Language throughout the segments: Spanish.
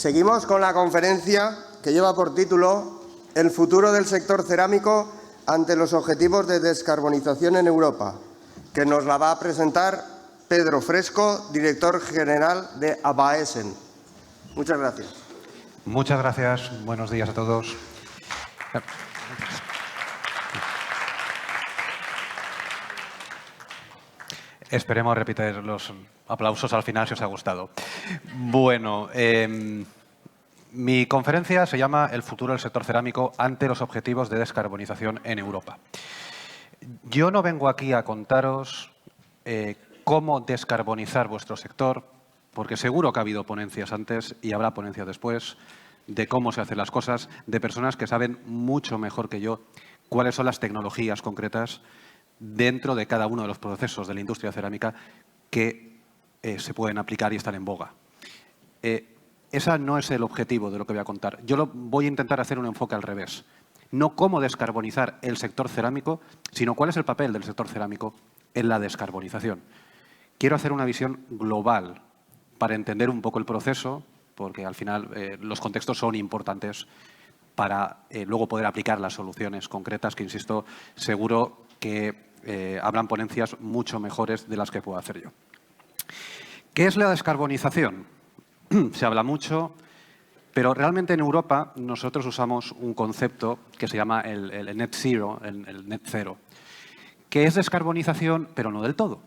Seguimos con la conferencia que lleva por título El futuro del sector cerámico ante los objetivos de descarbonización en Europa, que nos la va a presentar Pedro Fresco, director general de ABAESEN. Muchas gracias. Muchas gracias. Buenos días a todos. Esperemos repetir los aplausos al final si os ha gustado. Bueno, mi conferencia se llama El futuro del sector cerámico ante los objetivos de descarbonización en Europa. Yo no vengo aquí a contaros cómo descarbonizar vuestro sector, porque seguro que ha habido ponencias antes y habrá ponencias después de cómo se hacen las cosas, de personas que saben mucho mejor que yo cuáles son las tecnologías concretas dentro de cada uno de los procesos de la industria cerámica que se pueden aplicar y están en boga. Ese no es el objetivo de lo que voy a contar. Yo voy a intentar hacer un enfoque al revés. No cómo descarbonizar el sector cerámico, sino cuál es el papel del sector cerámico en la descarbonización. Quiero hacer una visión global para entender un poco el proceso, porque al final los contextos son importantes para luego poder aplicar las soluciones concretas que, insisto, seguro que habrán ponencias mucho mejores de las que puedo hacer yo. ¿Qué es la descarbonización? Se habla mucho, pero realmente en Europa nosotros usamos un concepto que se llama el net zero, el net cero, que es descarbonización, pero no del todo.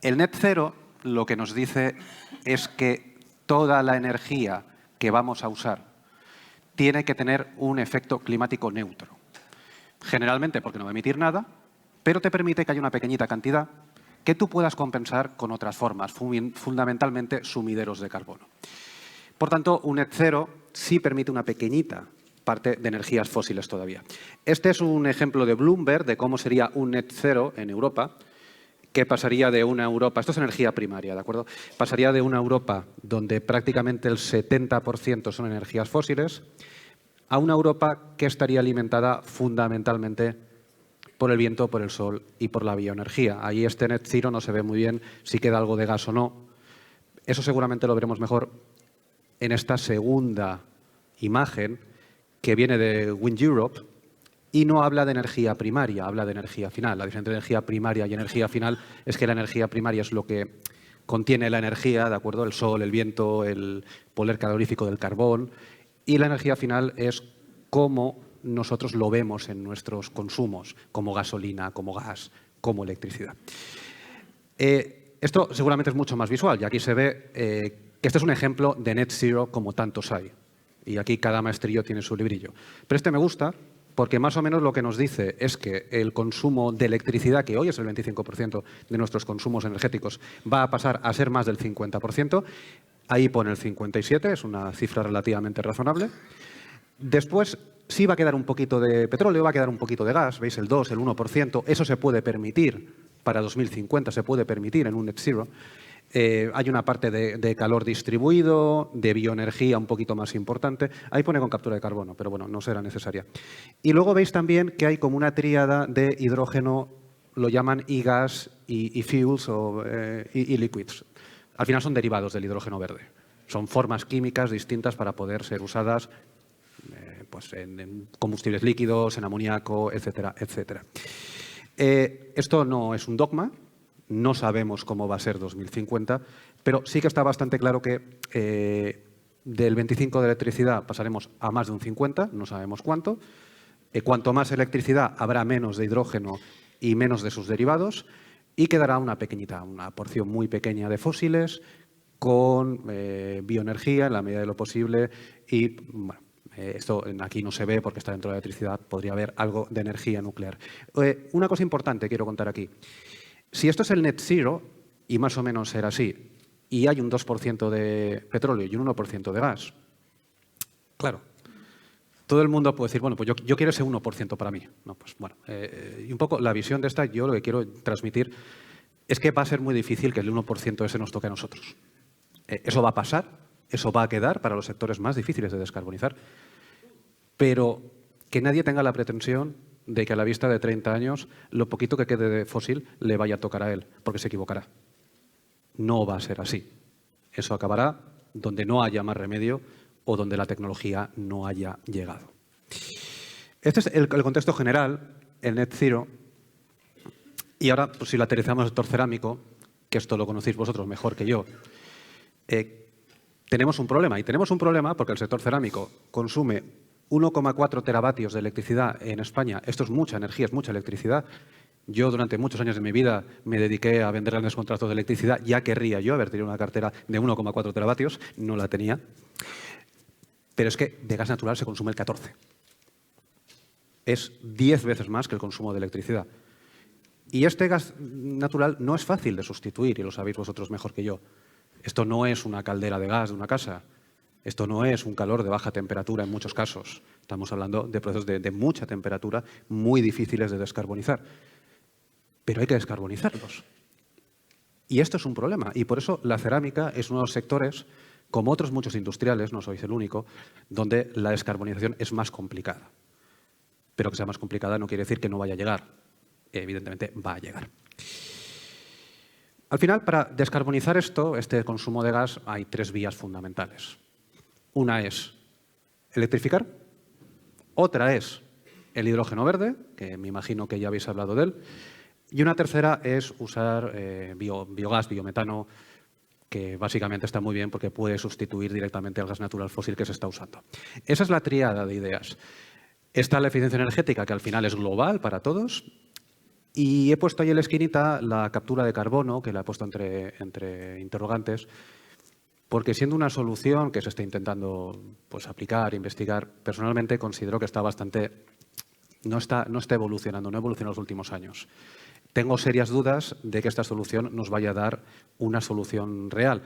El net zero lo que nos dice es que toda la energía que vamos a usar tiene que tener un efecto climático neutro. Generalmente porque no va a emitir nada, pero te permite que haya una pequeñita cantidad que tú puedas compensar con otras formas, fundamentalmente sumideros de carbono. Por tanto, un net cero sí permite una pequeñita parte de energías fósiles todavía. Este es un ejemplo de Bloomberg de cómo sería un net cero en Europa, que pasaría de una Europa, esto es energía primaria, ¿de acuerdo? Pasaría de una Europa donde prácticamente el 70% son energías fósiles a una Europa que estaría alimentada fundamentalmente por el viento, por el sol y por la bioenergía. Ahí este net zero no se ve muy bien si queda algo de gas o no. Eso seguramente lo veremos mejor en esta segunda imagen que viene de Wind Europe y no habla de energía primaria, habla de energía final. La diferencia entre energía primaria y energía final es que la energía primaria es lo que contiene la energía, ¿de acuerdo? El sol, el viento, el poder calorífico del carbón. Y la energía final es cómo nosotros lo vemos en nuestros consumos, como gasolina, como gas, como electricidad. Esto seguramente es mucho más visual y aquí se ve que este es un ejemplo de net zero como tantos hay. Y aquí cada maestrillo tiene su librillo. Pero este me gusta porque más o menos lo que nos dice es que el consumo de electricidad, que hoy es el 25% de nuestros consumos energéticos, va a pasar a ser más del 50%. Ahí pone el 57%, es una cifra relativamente razonable. Después sí va a quedar un poquito de petróleo, va a quedar un poquito de gas, veis el 2, el 1%, eso se puede permitir para 2050, se puede permitir en un net zero. Hay una parte de calor distribuido, de bioenergía un poquito más importante. Ahí pone con captura de carbono, pero bueno, no será necesaria. Y luego veis también que hay como una tríada de hidrógeno, lo llaman e-gas y fuels y liquids. Al final son derivados del hidrógeno verde. Son formas químicas distintas para poder ser usadas pues en combustibles líquidos, en amoníaco, etcétera, etcétera. Esto no es un dogma, no sabemos cómo va a ser 2050, pero sí que está bastante claro que del 25 de electricidad pasaremos a más de un 50, no sabemos cuánto. Cuanto más electricidad habrá menos de hidrógeno y menos de sus derivados y quedará una porción muy pequeña de fósiles con bioenergía en la medida de lo posible y bueno, esto aquí no se ve porque está dentro de la electricidad, podría haber algo de energía nuclear. Una cosa importante quiero contar aquí. Si esto es el net zero, y más o menos será así, y hay un 2% de petróleo y un 1% de gas, claro, todo el mundo puede decir, bueno, pues yo quiero ese 1% para mí. No, pues bueno, y un poco la visión de esta, yo lo que quiero transmitir es que va a ser muy difícil que el 1% ese nos toque a nosotros. Eso va a pasar, eso va a quedar para los sectores más difíciles de descarbonizar, pero que nadie tenga la pretensión de que a la vista de 30 años lo poquito que quede de fósil le vaya a tocar a él, porque se equivocará. No va a ser así. Eso acabará donde no haya más remedio o donde la tecnología no haya llegado. Este es el contexto general, el Net Zero. Y ahora, pues, si lo aterrizamos al sector cerámico, que esto lo conocéis vosotros mejor que yo, tenemos un problema. Y tenemos un problema porque el sector cerámico consume 1,4 teravatios de electricidad en España. Esto es mucha energía, es mucha electricidad. Yo durante muchos años de mi vida me dediqué a vender grandes contratos de electricidad. Ya querría yo haber tenido una cartera de 1,4 teravatios, no la tenía. Pero es que de gas natural se consume el 14. Es 10 veces más que el consumo de electricidad. Y este gas natural no es fácil de sustituir, y lo sabéis vosotros mejor que yo. Esto no es una caldera de gas de una casa. Esto no es un calor de baja temperatura en muchos casos. Estamos hablando de procesos de mucha temperatura, muy difíciles de descarbonizar. Pero hay que descarbonizarlos. Y esto es un problema. Y por eso la cerámica es uno de los sectores, como otros muchos industriales, no sois el único, donde la descarbonización es más complicada. Pero que sea más complicada no quiere decir que no vaya a llegar. Evidentemente va a llegar. Al final, para descarbonizar este consumo de gas, hay 3 vías fundamentales. Una es electrificar, otra es el hidrógeno verde, que me imagino que ya habéis hablado de él, y una tercera es usar biogás, biometano, que básicamente está muy bien porque puede sustituir directamente al gas natural fósil que se está usando. Esa es la tríada de ideas. Está la eficiencia energética, que al final es global para todos, y he puesto ahí en la esquinita la captura de carbono, que la he puesto entre interrogantes, porque siendo una solución que se está intentando, pues, aplicar, investigar, personalmente considero que está bastante... No está evolucionando, no evoluciona en los últimos años. Tengo serias dudas de que esta solución nos vaya a dar una solución real.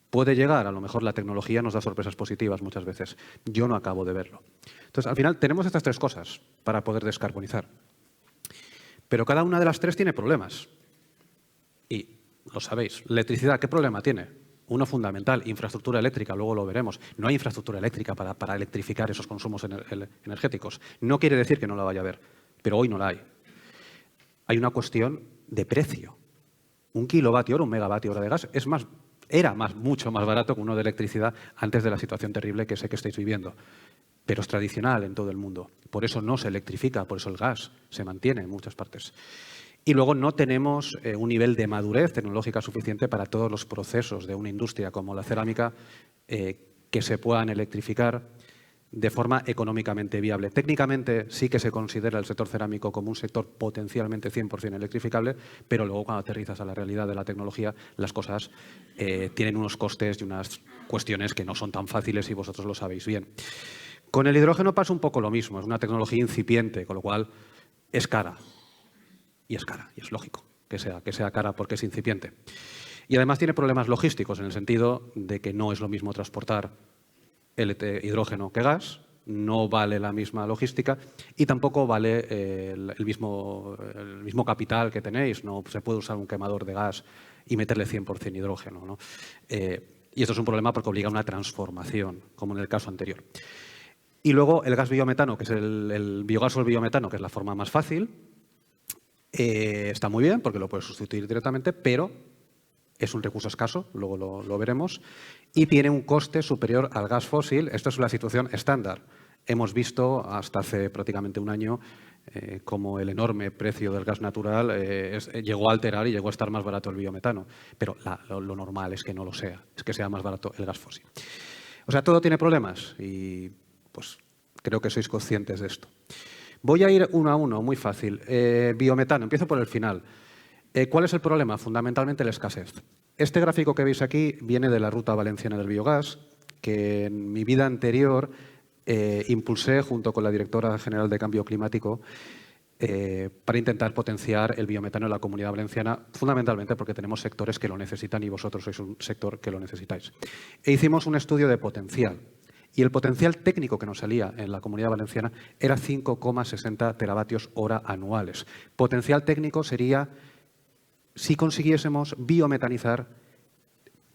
Puede llegar, a lo mejor la tecnología nos da sorpresas positivas muchas veces. Yo no acabo de verlo. Entonces, al final, tenemos estas 3 cosas para poder descarbonizar. Pero cada una de las 3 tiene problemas. Y lo sabéis. La electricidad, ¿qué problema tiene? Uno fundamental, infraestructura eléctrica, luego lo veremos. No hay infraestructura eléctrica para electrificar esos consumos energéticos. No quiere decir que no la vaya a haber, pero hoy no la hay. Hay una cuestión de precio. 1 kilovatio hora, 1 megavatio hora de gas era mucho más barato que uno de electricidad antes de la situación terrible que sé que estáis viviendo. Pero es tradicional en todo el mundo. Por eso no se electrifica, por eso el gas se mantiene en muchas partes. Y luego no tenemos un nivel de madurez tecnológica suficiente para todos los procesos de una industria como la cerámica que se puedan electrificar de forma económicamente viable. Técnicamente sí que se considera el sector cerámico como un sector potencialmente 100% electrificable, pero luego cuando aterrizas a la realidad de la tecnología, las cosas tienen unos costes y unas cuestiones que no son tan fáciles y vosotros lo sabéis bien. Con el hidrógeno pasa un poco lo mismo, es una tecnología incipiente, con lo cual es cara. Y es cara, y es lógico que sea cara porque es incipiente. Y además tiene problemas logísticos en el sentido de que no es lo mismo transportar el hidrógeno que gas, no vale la misma logística y tampoco vale el mismo capital que tenéis. No se puede usar un quemador de gas y meterle 100% hidrógeno, ¿no? Y esto es un problema porque obliga a una transformación, como en el caso anterior. Y luego el gas biometano, que es el biogás o el biometano, que es la forma más fácil, está muy bien porque lo puedes sustituir directamente, pero es un recurso escaso, luego lo veremos, y tiene un coste superior al gas fósil. Esto es la situación estándar. Hemos visto hasta hace prácticamente un año cómo el enorme precio del gas natural llegó a alterar y llegó a estar más barato el biometano. Pero lo normal es que no lo sea, es que sea más barato el gas fósil. O sea, todo tiene problemas y pues creo que sois conscientes de esto. Voy a ir uno a uno, muy fácil. Biometano, empiezo por el final. ¿Cuál es el problema? Fundamentalmente la escasez. Este gráfico que veis aquí viene de la Ruta Valenciana del Biogás, que en mi vida anterior impulsé junto con la directora general de Cambio Climático para intentar potenciar el biometano en la Comunidad Valenciana, fundamentalmente porque tenemos sectores que lo necesitan y vosotros sois un sector que lo necesitáis. E hicimos un estudio de potencial. Y el potencial técnico que nos salía en la Comunidad Valenciana era 5,60 teravatios hora anuales. Potencial técnico sería si consiguiésemos biometanizar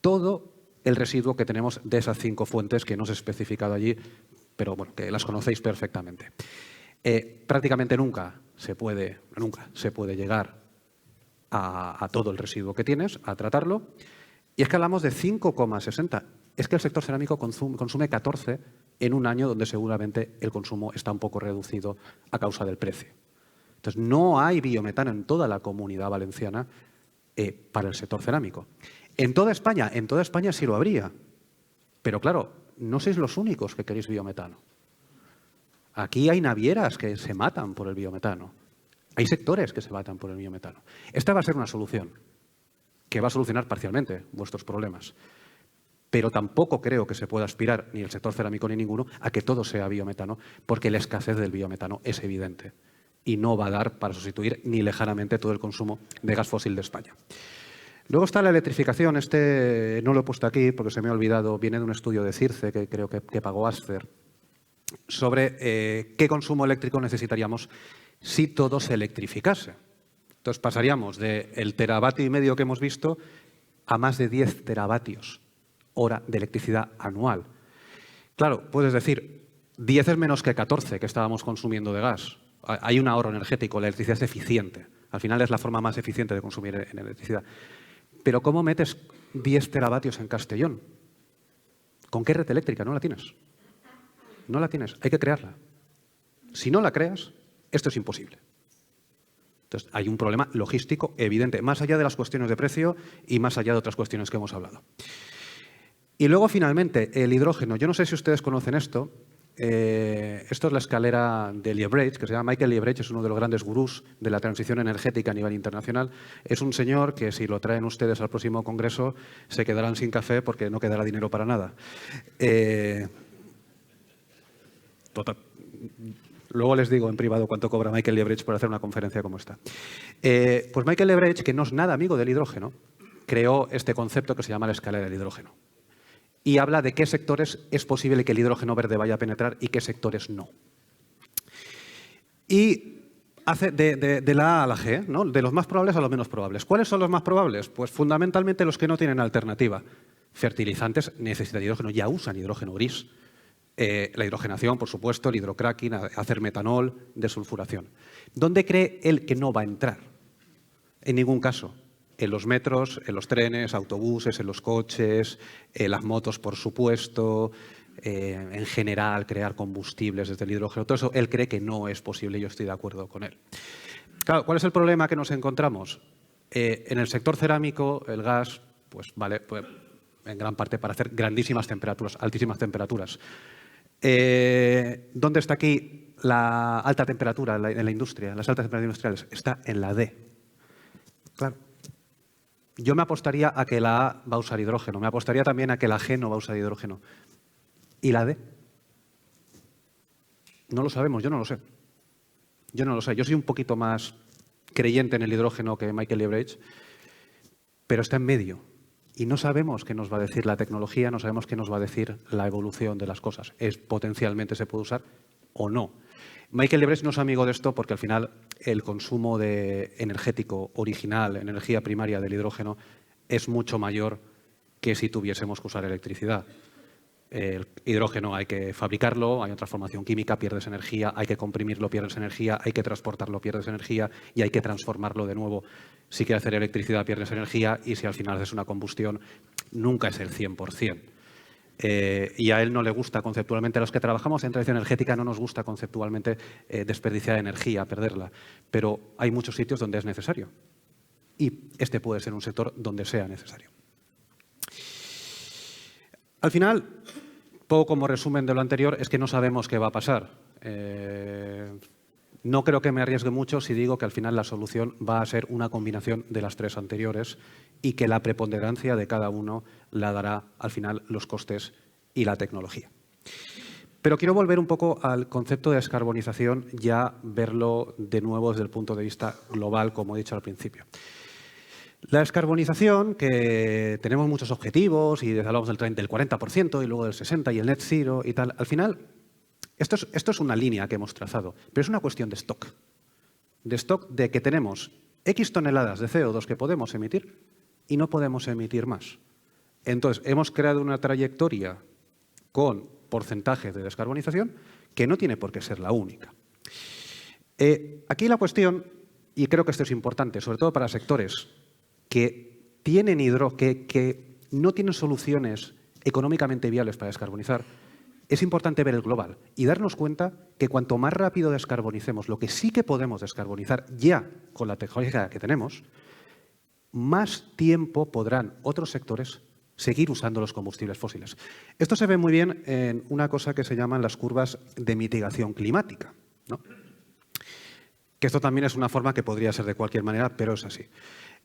todo el residuo que tenemos de esas 5 fuentes que no os he especificado allí, pero bueno, que las conocéis perfectamente. Prácticamente nunca se puede llegar a todo el residuo que tienes, a tratarlo. Y es que hablamos de 5,60. es que el sector cerámico consume 14 en un año donde seguramente el consumo está un poco reducido a causa del precio. Entonces, no hay biometano en toda la Comunidad Valenciana para el sector cerámico. En toda España sí lo habría. Pero claro, no sois los únicos que queréis biometano. Aquí hay navieras que se matan por el biometano. Hay sectores que se matan por el biometano. Esta va a ser una solución que va a solucionar parcialmente vuestros problemas. Pero tampoco creo que se pueda aspirar, ni el sector cerámico ni ninguno, a que todo sea biometano, porque la escasez del biometano es evidente y no va a dar para sustituir ni lejanamente todo el consumo de gas fósil de España. Luego está la electrificación. Este no lo he puesto aquí porque se me ha olvidado. Viene de un estudio de CIRCE que creo que pagó Ascer sobre qué consumo eléctrico necesitaríamos si todo se electrificase. Entonces pasaríamos del teravatio y medio que hemos visto a más de 10 teravatios hora de electricidad anual. Claro, puedes decir, 10 es menos que 14 que estábamos consumiendo de gas. Hay un ahorro energético, la electricidad es eficiente. Al final es la forma más eficiente de consumir electricidad. Pero ¿cómo metes 10 teravatios en Castellón? ¿Con qué red eléctrica? No la tienes. No la tienes, hay que crearla. Si no la creas, esto es imposible. Entonces, hay un problema logístico evidente, más allá de las cuestiones de precio y más allá de otras cuestiones que hemos hablado. Y luego, finalmente, el hidrógeno. Yo no sé si ustedes conocen esto. Esto es la escalera de Liebrecht, que se llama Michael Liebrecht, es uno de los grandes gurús de la transición energética a nivel internacional. Es un señor que, si lo traen ustedes al próximo congreso, se quedarán sin café porque no quedará dinero para nada. Total. Luego les digo en privado cuánto cobra Michael Liebrecht por hacer una conferencia como esta. Pues Michael Liebrecht, que no es nada amigo del hidrógeno, creó este concepto que se llama la escalera del hidrógeno. Y habla de qué sectores es posible que el hidrógeno verde vaya a penetrar y qué sectores no. Y hace de la A a la G, ¿no? De los más probables a los menos probables. ¿Cuáles son los más probables? Pues fundamentalmente los que no tienen alternativa. Fertilizantes necesitan hidrógeno, ya usan hidrógeno gris. La hidrogenación, por supuesto, el hidrocracking, hacer metanol, desulfuración. ¿Dónde cree él que no va a entrar? En ningún caso. En los metros, en los trenes, autobuses, en los coches, en las motos, por supuesto, en general, crear combustibles desde el hidrógeno. Todo eso él cree que no es posible y yo estoy de acuerdo con él. Claro, ¿cuál es el problema que nos encontramos? En el sector cerámico, el gas, pues vale, pues, en gran parte para hacer grandísimas temperaturas, altísimas temperaturas. ¿Dónde está aquí la alta temperatura en la industria? Las altas temperaturas industriales. Está en la D. Claro. Yo me apostaría a que la A va a usar hidrógeno. Me apostaría también a que la G no va a usar hidrógeno. ¿Y la D? No lo sabemos, yo no lo sé. Yo no lo sé. Yo soy un poquito más creyente en el hidrógeno que Michael Liebrecht, pero está en medio. Y no sabemos qué nos va a decir la tecnología, no sabemos qué nos va a decir la evolución de las cosas. Potencialmente se puede usar o no. Michael Liebrecht no es amigo de esto porque al final el consumo energético original, energía primaria del hidrógeno, es mucho mayor que si tuviésemos que usar electricidad. El hidrógeno hay que fabricarlo, hay una transformación química, pierdes energía, hay que comprimirlo, pierdes energía, hay que transportarlo, pierdes energía y hay que transformarlo de nuevo. Si quieres hacer electricidad, pierdes energía y si al final haces una combustión, nunca es el 100%. Y a él no le gusta conceptualmente. A los que trabajamos en transición energética no nos gusta conceptualmente desperdiciar energía, perderla. Pero hay muchos sitios donde es necesario. Y este puede ser un sector donde sea necesario. Al final, poco como resumen de lo anterior, es que no sabemos qué va a pasar. No creo que me arriesgue mucho si digo que al final la solución va a ser una combinación de las tres anteriores y que la preponderancia de cada uno la dará al final los costes y la tecnología. Pero quiero volver un poco al concepto de descarbonización, ya verlo de nuevo desde el punto de vista global, como he dicho al principio. La descarbonización, que tenemos muchos objetivos y hablamos del 40% y luego del 60% y el net zero y tal, al final esto es una línea que hemos trazado, pero es una cuestión de stock. De stock de que tenemos X toneladas de CO2 que podemos emitir y no podemos emitir más. Entonces, hemos creado una trayectoria con porcentajes de descarbonización que no tiene por qué ser la única. Aquí la cuestión, y creo que esto es importante, sobre todo para sectores que tienen que no tienen soluciones económicamente viables para descarbonizar, es importante ver el global y darnos cuenta que cuanto más rápido descarbonicemos lo que sí que podemos descarbonizar ya con la tecnología que tenemos, más tiempo podrán otros sectores seguir usando los combustibles fósiles. Esto se ve muy bien en una cosa que se llaman las curvas de mitigación climática, ¿no? Que esto también es una forma que podría ser de cualquier manera, pero es así.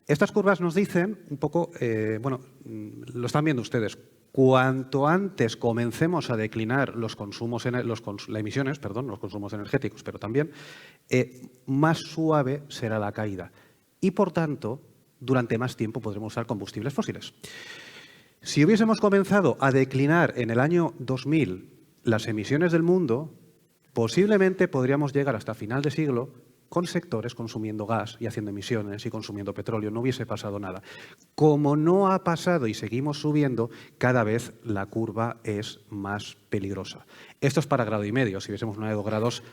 Estas curvas nos dicen un poco, bueno, lo están viendo ustedes, cuanto antes comencemos a declinar los consumos, los consumos energéticos, pero también más suave será la caída y, por tanto, durante más tiempo podremos usar combustibles fósiles. Si hubiésemos comenzado a declinar en el año 2000 las emisiones del mundo, posiblemente podríamos llegar hasta final de siglo con sectores consumiendo gas y haciendo emisiones y consumiendo petróleo. No hubiese pasado nada. Como no ha pasado y seguimos subiendo, cada vez la curva es más peligrosa. Esto es para grado y medio. Si hubiésemos una de 2 grados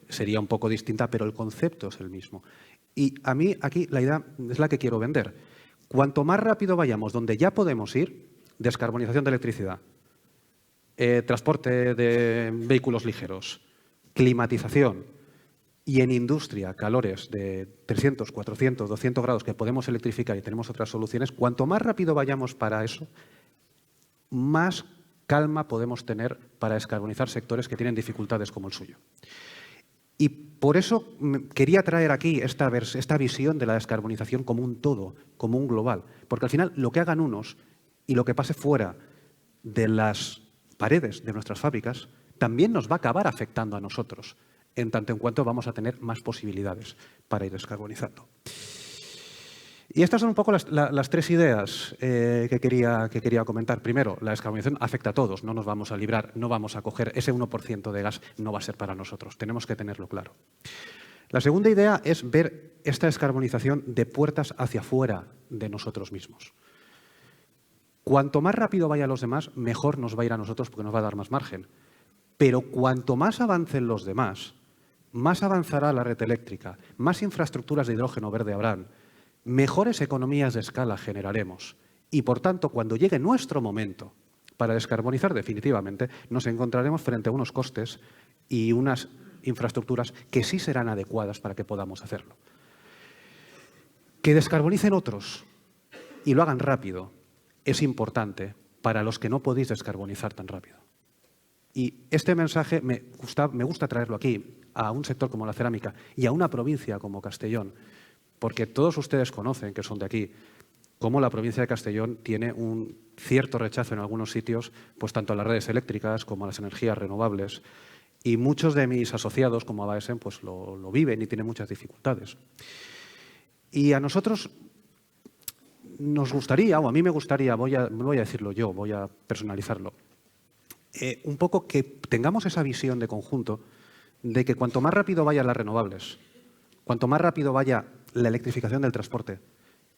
sería un poco distinta, pero el concepto es el mismo. Y a mí aquí la idea es la que quiero vender. Cuanto más rápido vayamos donde ya podemos ir, descarbonización de electricidad, transporte de vehículos ligeros, climatización y en industria calores de 300, 400, 200 grados que podemos electrificar y tenemos otras soluciones, cuanto más rápido vayamos para eso, más calma podemos tener para descarbonizar sectores que tienen dificultades como el suyo. Y por eso quería traer aquí esta visión de la descarbonización como un todo, como un global, porque al final lo que hagan unos y lo que pase fuera de las paredes de nuestras fábricas también nos va a acabar afectando a nosotros, en tanto en cuanto vamos a tener más posibilidades para ir descarbonizando. Y estas son un poco las 3 ideas que quería comentar. Primero, la descarbonización afecta a todos, no nos vamos a librar, no vamos a coger ese 1% de gas, no va a ser para nosotros, tenemos que tenerlo claro. La segunda idea es ver esta descarbonización de puertas hacia afuera de nosotros mismos. Cuanto más rápido vaya a los demás, mejor nos va a ir a nosotros porque nos va a dar más margen. Pero cuanto más avancen los demás, más avanzará la red eléctrica, más infraestructuras de hidrógeno verde habrán, mejores economías de escala generaremos. Y, por tanto, cuando llegue nuestro momento para descarbonizar definitivamente, nos encontraremos frente a unos costes y unas infraestructuras que sí serán adecuadas para que podamos hacerlo. Que descarbonicen otros y lo hagan rápido es importante para los que no podéis descarbonizar tan rápido. Y este mensaje me gusta traerlo aquí, a un sector como la cerámica y a una provincia como Castellón, porque todos ustedes conocen, que son de aquí, cómo la provincia de Castellón tiene un cierto rechazo en algunos sitios, pues tanto a las redes eléctricas como a las energías renovables. Y muchos de mis asociados, como Abaesen, pues lo viven y tienen muchas dificultades. Y a nosotros nos gustaría, o a mí me gustaría, voy a decirlo yo, voy a personalizarlo, un poco que tengamos esa visión de conjunto de que cuanto más rápido vayan las renovables, cuanto más rápido vaya la electrificación del transporte,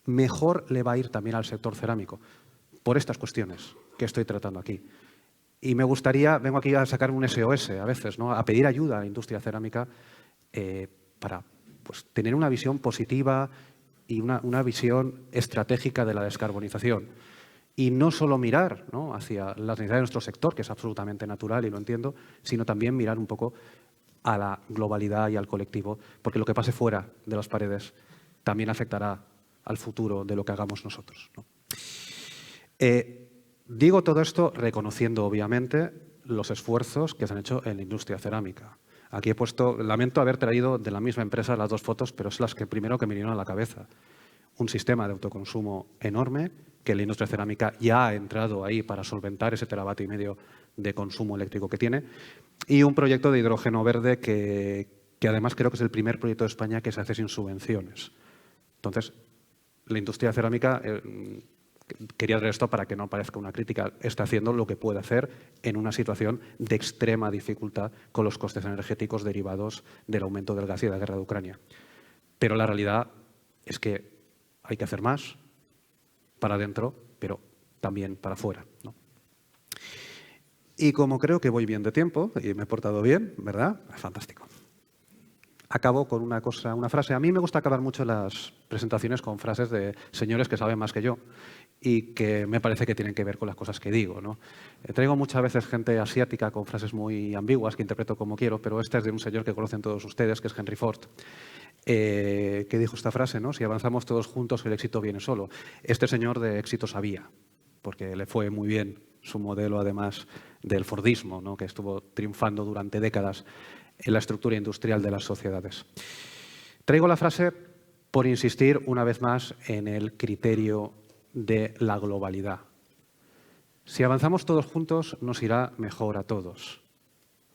mejor le va a ir también al sector cerámico, por estas cuestiones que estoy tratando aquí. Y me gustaría, vengo aquí a sacar un SOS a veces, ¿no?, a pedir ayuda a la industria cerámica para pues, tener una visión positiva y una visión estratégica de la descarbonización. Y no solo mirar, ¿no?, hacia las necesidades de nuestro sector, que es absolutamente natural y lo entiendo, sino también mirar un poco a la globalidad y al colectivo, porque lo que pase fuera de las paredes también afectará al futuro de lo que hagamos nosotros, ¿no? Digo todo esto reconociendo, obviamente, los esfuerzos que se han hecho en la industria cerámica. Aquí he puesto, lamento haber traído de la misma empresa las 2 fotos, pero son las que primero que me vinieron a la cabeza. Un sistema de autoconsumo enorme, que la industria cerámica ya ha entrado ahí para solventar ese 1,5 teravatio de consumo eléctrico que tiene, y un proyecto de hidrógeno verde que además creo que es el primer proyecto de España que se hace sin subvenciones. Entonces, la industria cerámica, quería traer esto para que no parezca una crítica, está haciendo lo que puede hacer en una situación de extrema dificultad con los costes energéticos derivados del aumento del gas y de la guerra de Ucrania. Pero la realidad es que hay que hacer más para adentro, pero también para afuera, ¿no? Y como creo que voy bien de tiempo, y me he portado bien, ¿verdad? Fantástico. Acabo con una frase. A mí me gusta acabar mucho las presentaciones con frases de señores que saben más que yo. y que me parece que tienen que ver con las cosas que digo, ¿no? Traigo muchas veces gente asiática con frases muy ambiguas que interpreto como quiero, pero esta es de un señor que conocen todos ustedes, que es Henry Ford, que dijo esta frase, ¿no? Si avanzamos todos juntos, el éxito viene solo. Este señor de éxito sabía, porque le fue muy bien su modelo, además del Fordismo, ¿no? Que estuvo triunfando durante décadas en la estructura industrial de las sociedades. Traigo la frase por insistir una vez más en el criterio de la globalidad. Si avanzamos todos juntos, nos irá mejor a todos.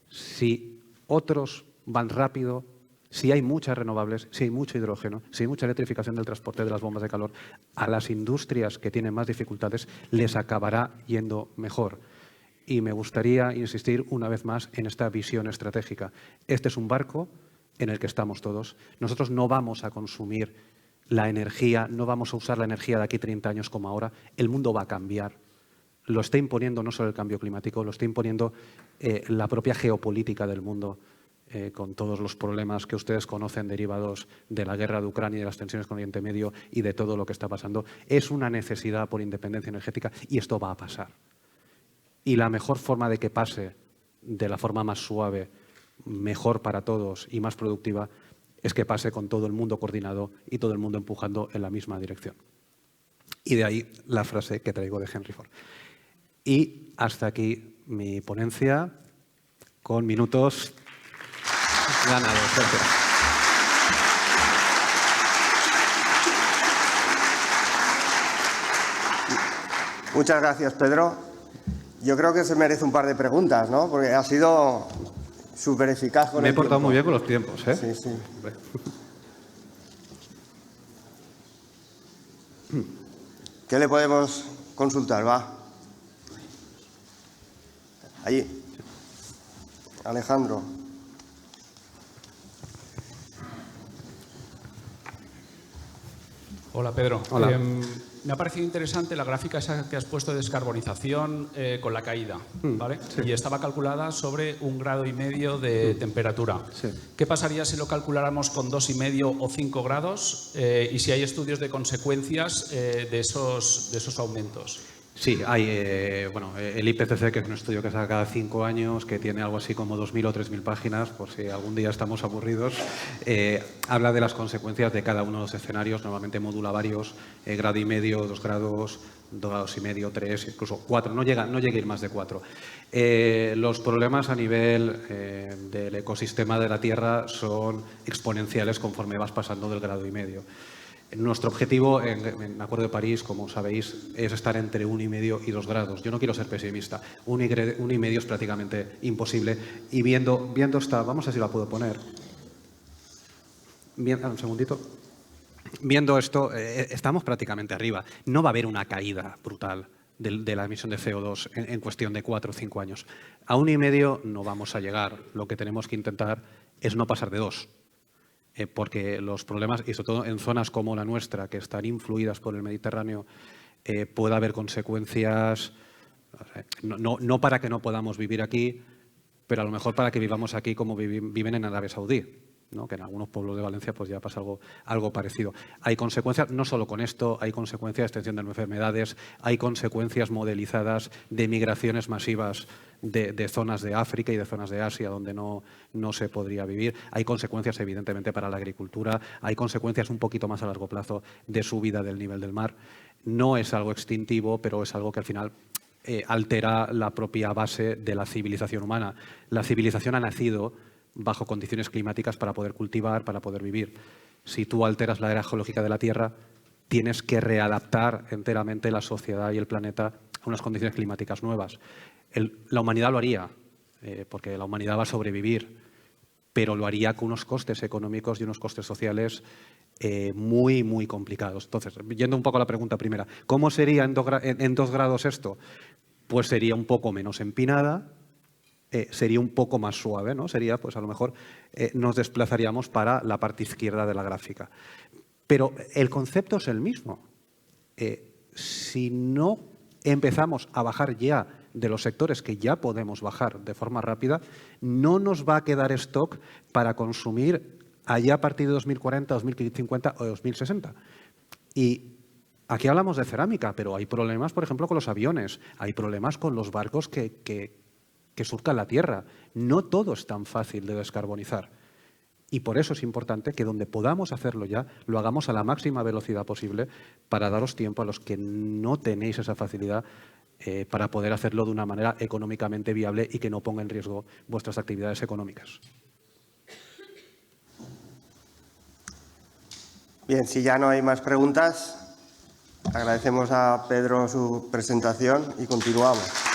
Si otros van rápido, si hay muchas renovables, si hay mucho hidrógeno, si hay mucha electrificación del transporte de las bombas de calor, a las industrias que tienen más dificultades les acabará yendo mejor. Y me gustaría insistir una vez más en esta visión estratégica. Este es un barco en el que estamos todos. Nosotros no vamos a consumir la energía, no vamos a usar la energía de aquí 30 años como ahora. El mundo va a cambiar. Lo está imponiendo no solo el cambio climático, lo está imponiendo la propia geopolítica del mundo, con todos los problemas que ustedes conocen derivados de la guerra de Ucrania y de las tensiones con Oriente Medio y de todo lo que está pasando. Es una necesidad por independencia energética y esto va a pasar. Y la mejor forma de que pase, de la forma más suave, mejor para todos y más productiva, es que pase con todo el mundo coordinado y todo el mundo empujando en la misma dirección. Y de ahí la frase que traigo de Henry Ford. Y hasta aquí mi ponencia con minutos ganados. Gracias. Muchas gracias, Pedro. Yo creo que se merece un par de preguntas, ¿no? Porque ha sido súper eficaz con el tiempo. Me he portado muy bien con los tiempos, ¿eh? Sí, sí. ¿Qué le podemos consultar? Va. Allí. Alejandro. Hola, Pedro. Hola. Me ha parecido interesante la gráfica esa que has puesto de descarbonización con la caída, ¿vale? Sí. Y estaba calculada sobre 1,5 grados de temperatura. Sí. ¿Qué pasaría si lo calculáramos con 2,5 o 5 grados? Y si hay estudios de consecuencias de esos aumentos. Sí, hay bueno, el IPCC, que es un estudio que saca cada 5 años, que tiene algo así como 2.000 o 3.000 páginas, por si algún día estamos aburridos, habla de las consecuencias de cada uno de los escenarios, normalmente modula varios, 1,5 grados, 2 grados, 2,5 grados, 3, incluso 4, no llega a ir más de 4. Los problemas a nivel del ecosistema de la Tierra son exponenciales conforme vas pasando del 1,5 grados. Nuestro objetivo en el Acuerdo de París, como sabéis, es estar entre 1,5 y 2 grados. Yo no quiero ser pesimista. 1,5 es prácticamente imposible. Y viendo esta... Vamos a ver si la puedo poner. Un segundito. Viendo esto, estamos prácticamente arriba. No va a haber una caída brutal de la emisión de CO2 en cuestión de 4 o 5 años. A 1,5 no vamos a llegar. Lo que tenemos que intentar es no pasar de 2. Porque los problemas, y sobre todo en zonas como la nuestra, que están influidas por el Mediterráneo, puede haber consecuencias, no para que no podamos vivir aquí, pero a lo mejor para que vivamos aquí como viven en Arabia Saudí, ¿no? Que en algunos pueblos de Valencia pues ya pasa algo parecido. Hay consecuencias, no solo con esto, hay consecuencias de extensión de enfermedades, hay consecuencias modelizadas de migraciones masivas de zonas de África y de zonas de Asia donde no se podría vivir. Hay consecuencias, evidentemente, para la agricultura, hay consecuencias un poquito más a largo plazo de subida del nivel del mar. No es algo extintivo, pero es algo que al final altera la propia base de la civilización humana. La civilización ha nacido bajo condiciones climáticas para poder cultivar, para poder vivir. Si tú alteras la era geológica de la Tierra, tienes que readaptar enteramente la sociedad y el planeta a unas condiciones climáticas nuevas. La humanidad lo haría, porque la humanidad va a sobrevivir, pero lo haría con unos costes económicos y unos costes sociales muy, muy complicados. Entonces, yendo un poco a la pregunta primera, ¿cómo sería en 2 grados esto? Pues sería un poco menos empinada, sería un poco más suave, ¿no? Sería, pues a lo mejor nos desplazaríamos para la parte izquierda de la gráfica. Pero el concepto es el mismo. Si no empezamos a bajar ya de los sectores que ya podemos bajar de forma rápida, no nos va a quedar stock para consumir allá a partir de 2040, 2050 o 2060. Y Aquí hablamos de cerámica, pero hay problemas, por ejemplo, con los aviones, hay problemas con los barcos que surcan la Tierra. No todo es tan fácil de descarbonizar. Y por eso es importante que donde podamos hacerlo ya, lo hagamos a la máxima velocidad posible para daros tiempo a los que no tenéis esa facilidad para poder hacerlo de una manera económicamente viable y que no ponga en riesgo vuestras actividades económicas. Bien, si ya no hay más preguntas, agradecemos a Pedro su presentación y continuamos.